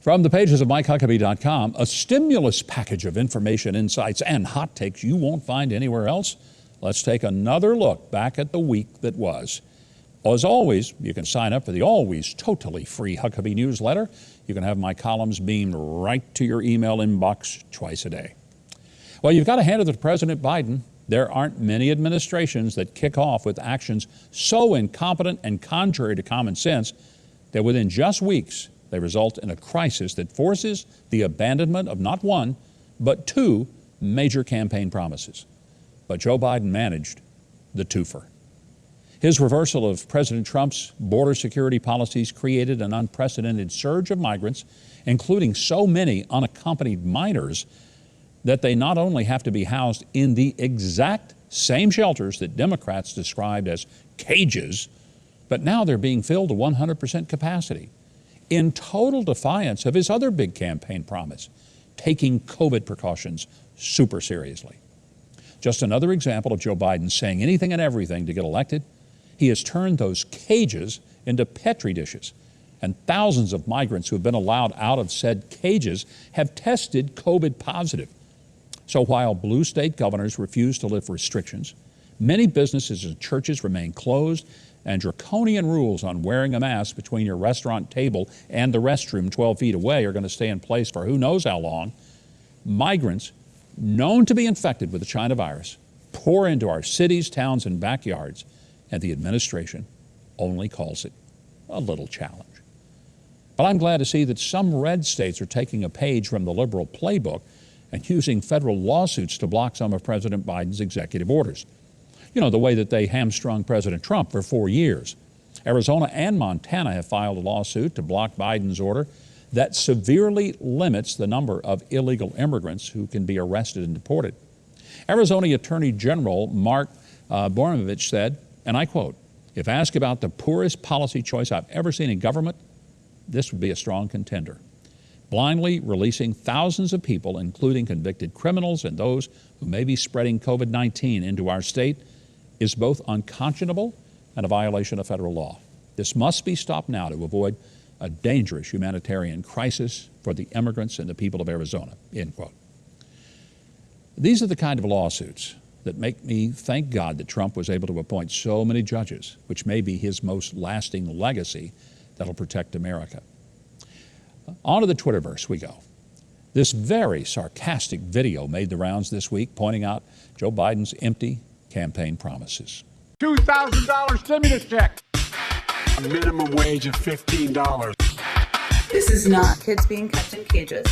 From the pages of MikeHuckabee.com, a stimulus package of information, insights, and hot takes you won't find anywhere else. Let's take another look back at the week that was. As always, you can sign up for the always totally free Huckabee newsletter. You can have my columns beamed right to your email inbox twice a day. Well, you've got to hand it to President Biden. There aren't many administrations that kick off with actions so incompetent and contrary to common sense that within just weeks, they result in a crisis that forces the abandonment of not one, but two major campaign promises. But Joe Biden managed the twofer. His reversal of President Trump's border security policies created an unprecedented surge of migrants, including so many unaccompanied minors, that they not only have to be housed in the exact same shelters that Democrats described as cages, but now they're being filled to 100% capacity, in total defiance of his other big campaign promise, taking COVID precautions super seriously. Just another example of Joe Biden saying anything and everything to get elected. He has turned those cages into Petri dishes, and thousands of migrants who have been allowed out of said cages have tested COVID positive. So while blue state governors refuse to lift restrictions, many businesses and churches remain closed, and draconian rules on wearing a mask between your restaurant table and the restroom 12 feet away are going to stay in place for who knows how long. Migrants known to be infected with the China virus pour into our cities, towns, and backyards, and the administration only calls it a little challenge. But I'm glad to see that some red states are taking a page from the liberal playbook and using federal lawsuits to block some of President Biden's executive orders. You know, the way that they hamstrung President Trump for 4 years. Arizona and Montana have filed a lawsuit to block Biden's order that severely limits the number of illegal immigrants who can be arrested and deported. Arizona Attorney General Mark Bormovich said, and I quote, "If asked about the poorest policy choice I've ever seen in government, this would be a strong contender. Blindly releasing thousands of people, including convicted criminals and those who may be spreading COVID-19 into our state, is both unconscionable and a violation of federal law. This must be stopped now to avoid a dangerous humanitarian crisis for the immigrants and the people of Arizona," end quote. These are the kind of lawsuits that make me thank God that Trump was able to appoint so many judges, which may be his most lasting legacy that'll protect America. On to the Twitterverse we go. This very sarcastic video made the rounds this week, pointing out Joe Biden's empty campaign promises. $2,000 stimulus check. Minimum wage of $15. This is not kids being kept in cages.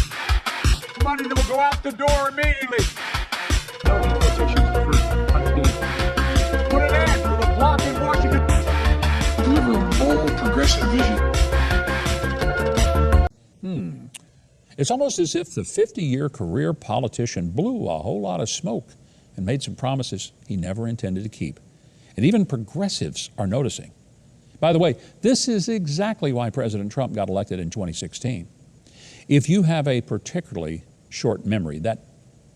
Money that will go out the door immediately. Put an ad for the block in Washington. Deliver a bold, progressive vision. It's almost as if the 50-year career politician blew a whole lot of smoke and made some promises he never intended to keep. And even progressives are noticing. By the way, this is exactly why President Trump got elected in 2016. If you have a particularly short memory, that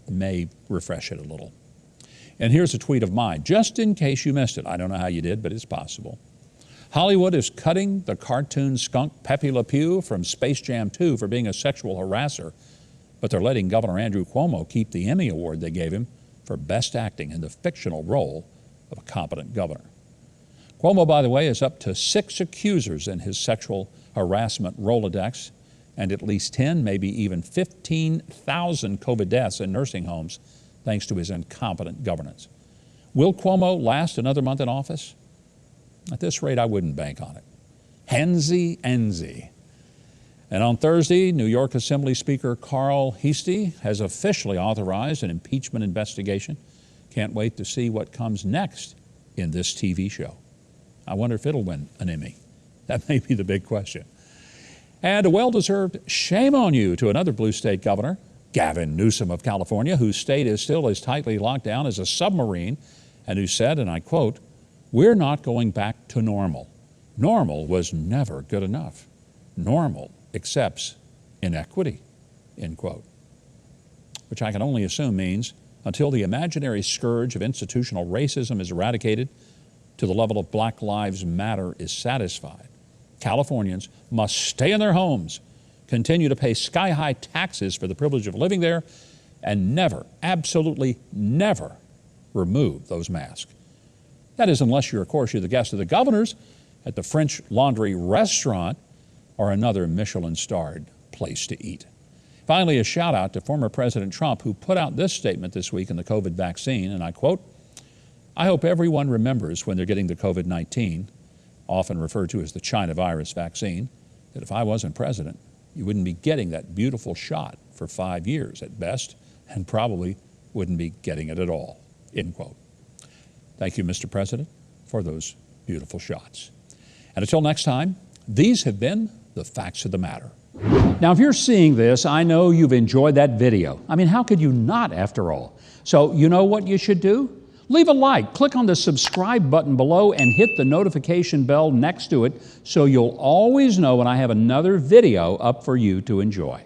may refresh it a little. And here's a tweet of mine, just in case you missed it. I don't know how you did, but it's possible. Hollywood is cutting the cartoon skunk Pepe Le Pew from Space Jam 2 for being a sexual harasser, but they're letting Governor Andrew Cuomo keep the Emmy Award they gave him for best acting in the fictional role of a competent governor. Cuomo, by the way, is up to 6 accusers in his sexual harassment Rolodex, and at least 10, maybe even 15,000 COVID deaths in nursing homes thanks to his incompetent governance. Will Cuomo last another month in office? At this rate, I wouldn't bank on it. Handsy Enzy. And on Thursday, New York Assembly Speaker Carl Heastie has officially authorized an impeachment investigation. Can't wait to see what comes next in this TV show. I wonder if it'll win an Emmy. That may be the big question. And a well-deserved shame on you to another blue state governor, Gavin Newsom of California, whose state is still as tightly locked down as a submarine, and who said, and I quote, "We're not going back to normal. Normal was never good enough. Normal accepts inequity," end quote. Which I can only assume means until the imaginary scourge of institutional racism is eradicated to the level of Black Lives Matter is satisfied, Californians must stay in their homes, continue to pay sky-high taxes for the privilege of living there, and never, absolutely never, remove those masks. That is, unless you're the guest of the governors at the French Laundry restaurant or another Michelin-starred place to eat. Finally, a shout out to former President Trump, who put out this statement this week in the COVID vaccine, and I quote, "I hope everyone remembers when they're getting the COVID-19, often referred to as the China virus vaccine, that if I wasn't president, you wouldn't be getting that beautiful shot for 5 years at best, and probably wouldn't be getting it at all," end quote. Thank you, Mr. President, for those beautiful shots. And until next time, these have been the facts of the matter. Now, if you're seeing this, I know you've enjoyed that video. I mean, how could you not, after all? So you know what you should do? Leave a like, click on the subscribe button below, and hit the notification bell next to it so you'll always know when I have another video up for you to enjoy.